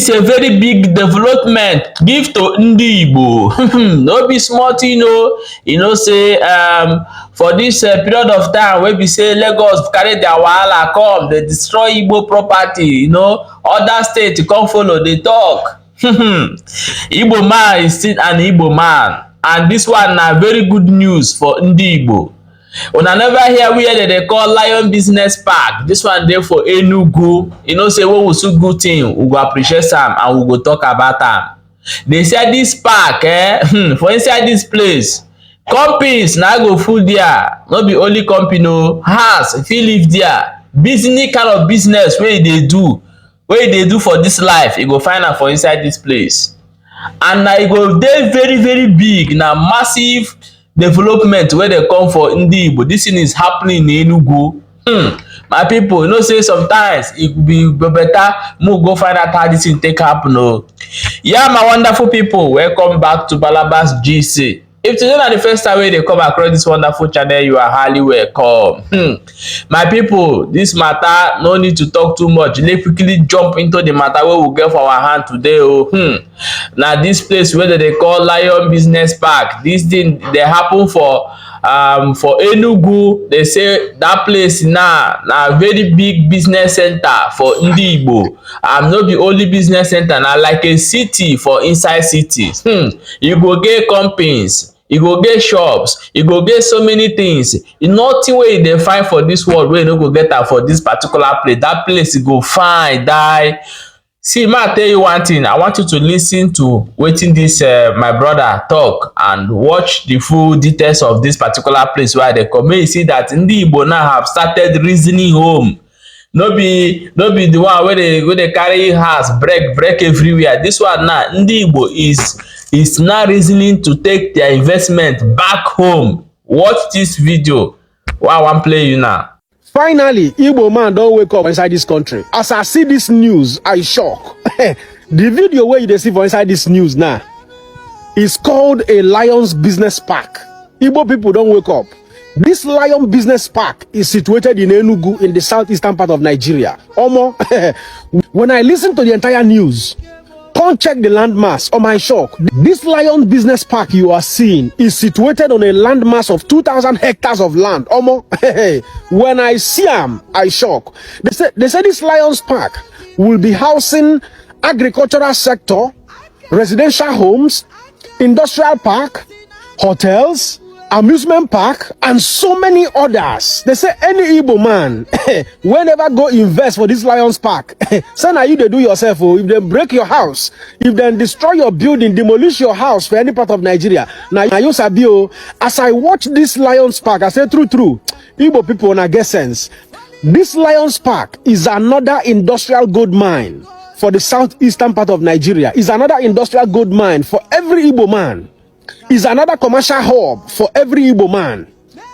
is a very big development give to Ndigbo. No be small thing o. You know say for this period of time wey be say Lagos carry their wahala come, dey destroy Igbo property, you know, other states come follow dey talk. Igbo man is still an Igbo man, and this one na very good news for Ndigbo. Una never hear where they call Lion Business Park. This one dey for Enugu. You know say when we see good thing, we go appreciate am and we go talk about am. They say this park for inside this place, companies na go full there. No be only company o, house fit live there. Business kind of business wey dey do for this life, you go find am for inside this place. And na e go dey very very big, na massive development wey dey come for Ndigbo. This thing is happening in Enugu. My people, you know say sometimes it be better make go find out how this thing take happen o. Yeah, my wonderful people, welcome back to Balabas GC. If today na the first time wey dey come across this wonderful channel, you are highly welcome. My people, this matter no need to talk too much. Let's quickly jump into the matter wey we get for our hand today o. Now this place wey they call Lion Business Park, this thing dey happen for Enugu. They say that place now na very big business center for Ndigbo. No be only business center, na like a city for inside city. You go get companies, you go get shops, you go get so many things. Nothing wey you dey find for this world wey you no go get am for this particular place. That place you go find die. See, ma tell you one thing. I want you to listen to wetin this my brother talk and watch the full details of this particular place where they come. May you see that Ndigbo now have started reasoning home. No be the one where they carry house break everywhere. This one now, Ndigbo is now reasoning to take their investment back home. Watch this video. What I want play you now. Finally, Igbo man don't wake up inside this country. As I see this news, I shock. The video where you see for inside this news now is called a Lions Business Park. Igbo people don't wake up. This Lion Business Park is situated in Enugu in the southeastern part of Nigeria. Omo, when I listen to the entire news, come check the landmass on my shock. This Lion Business Park you are seeing is situated on a landmass of 2,000 hectares of land. Omo, when I see them, I shock. They say this Lions Park will be housing agricultural sector, residential homes, industrial park, hotels, amusement park, and so many others. They say any Igbo man whenever go invest for this Lions Park, say now you they do yourself. Oh, if they break your house, if they destroy your building, demolish your house for any part of Nigeria, now you sabi o. As I watch this Lions Park, I say true, Igbo people na get sense. This Lions Park is another industrial gold mine for the southeastern part of Nigeria. Is another industrial gold mine for every Igbo man. Is another commercial hub for every Igbo man.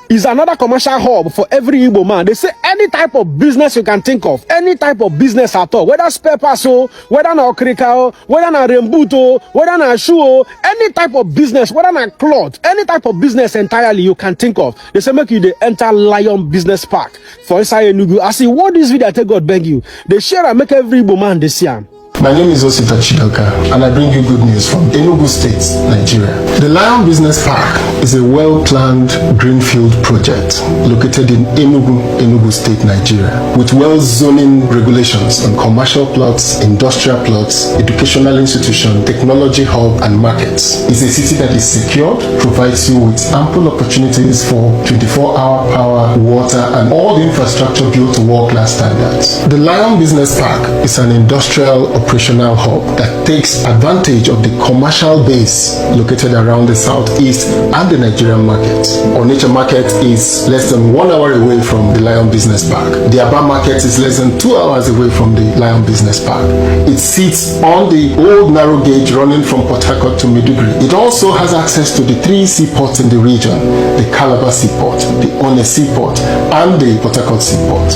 Is another commercial hub for every Igbo man. They say any type of business you can think of, any type of business at all, whether spare parts, whether na okrika, whether na rembuto, whether na shoe, any type of business, whether na cloth, any type of business entirely you can think of. They say make you the enter Lion Business Park for inside Enugu. I see what this video I take God beg you. They share and make every Igbo man this year. My name is Osita Chidoka, and I bring you good news from Enugu State, Nigeria. The Lion Business Park is a well-planned greenfield project located in Enugu State, Nigeria, with well-zoning regulations on commercial plots, industrial plots, educational institution, technology hub, and markets. It's a city that is secured, provides you with ample opportunities for 24-hour power, water, and all the infrastructure built to world-class standards. The Lion Business Park is an industrial operational hub that takes advantage of the commercial base located around the southeast and the Nigerian market. Onitsha market is less than 1 hour away from the Lion Business Park. The Aba market is less than 2 hours away from the Lion Business Park. It sits on the old narrow gauge running from Port Harcourt to Maiduguri. It also has access to the 3 seaports in the region, the Calabar Seaport, the One Seaport, and the Port Harcourt Seaport.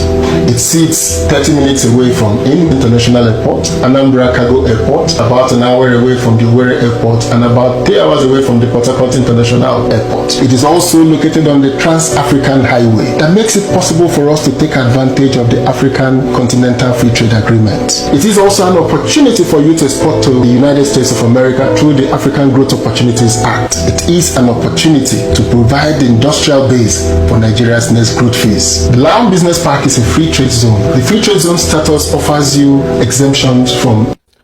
It sits 30 minutes away from Enugu International Airport and Anambra Cargo Airport, about an hour away from the Owerri Airport, and about 3 hours away from the Port Harcourt International Airport. It is also located on the Trans-African Highway that makes it possible for us to take advantage of the African Continental Free Trade Agreement. It is also an opportunity for you to export to the United States of America through the African Growth Opportunities Act. It is an opportunity to provide the industrial base for Nigeria's next growth phase. The Lion Business Park is a free trade zone. The free trade zone status offers you exemptions from.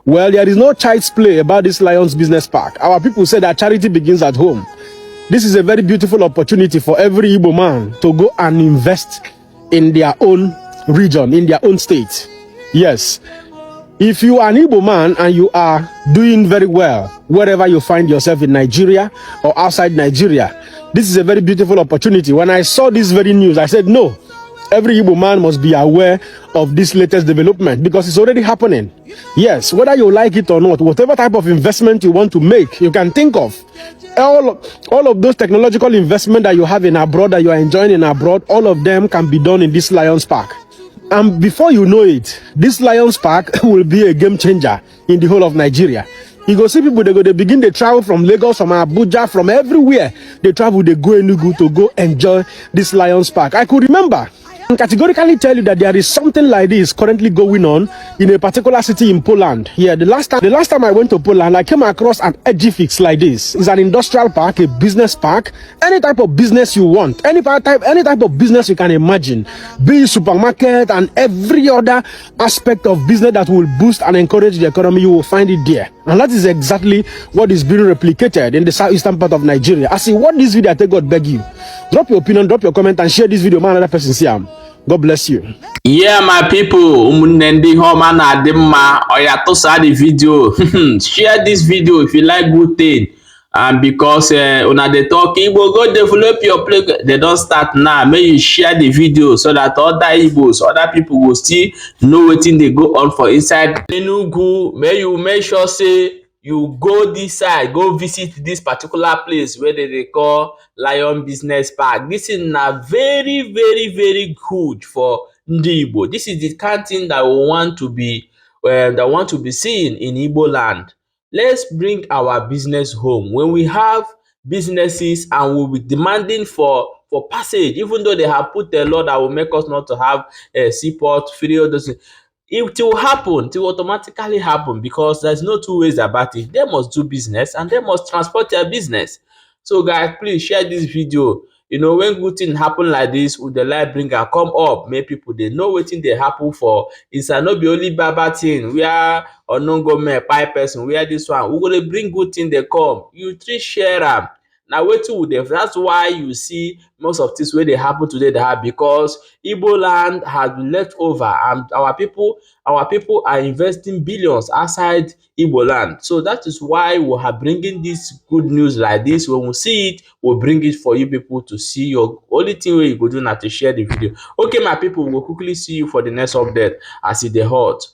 Well, there is no child's play about this Lions Business Park. Our people say that charity begins at home. This is a very beautiful opportunity for every Igbo man to go and invest in their own region, in their own state. Yes. If you are an Igbo man and you are doing very well wherever you find yourself in Nigeria or outside Nigeria, this is a very beautiful opportunity. When I saw this very news, I said, no, every Igbo man must be aware of this latest development because it's already happening. Yes, whether you like it or not, whatever type of investment you want to make, you can think of. All of those technological investment that you have in abroad, that you are enjoying in abroad, all of them can be done in this Lions Park. And before you know it, this Lions Park will be a game changer in the whole of Nigeria. You go see people, they begin to travel from Lagos, from Abuja, from everywhere. They travel, they go Enugu to go enjoy this Lions Park. I could remember and categorically tell you that there is something like this currently going on in a particular city in Poland. Yeah, the last time I went to Poland, I came across an edifice like this. It's an industrial park, a business park, any type of business you want, any type of business you can imagine, be it supermarket and every other aspect of business that will boost and encourage the economy, you will find it there. And that is exactly what is being replicated in the southeastern part of Nigeria. As you watch this video, I take God beg you, drop your opinion, drop your comment, and share this video. Man, another person see him. God bless you. Yeah, my people, Ndigbo na adimma oya tosa the video. Share this video if you like good thing. And because una dey talk Igbo, go develop your play. They don't start now. May you share the video so that other Igbos, other people will still know wetin dey go on for inside Enugu. May you make sure say you go this side, go visit this particular place where they call Lion Business Park. This is na very, very, very good for Ndigbo. This is the kind of thing that we want to be seen in Igbo land. Let's bring our business home. When we have businesses and we'll be demanding for passage, even though they have put a law that will make us not to have a seaport, free all those things, it will happen, it will automatically happen because there's no two ways about it. They must do business and they must transport their business. So guys, please share this video. You know, when good thing happen like this, with the light bringer come up, make people they know wetin dey happen for. It's not be only baba thing. We are unknown government pie person. We are this one. We gonna bring good thing they come. You three share them. Now wetin we dey. That's why you see most of this where they happen today. They have because Igbo land has been left over, and our people are investing billions outside Igbo land. So that is why we are bringing this good news like this. When we see it, we'll bring it for you people to see. Your only thing where you go do now to share the video. Okay, my people, we'll quickly see you for the next update as it dey hot.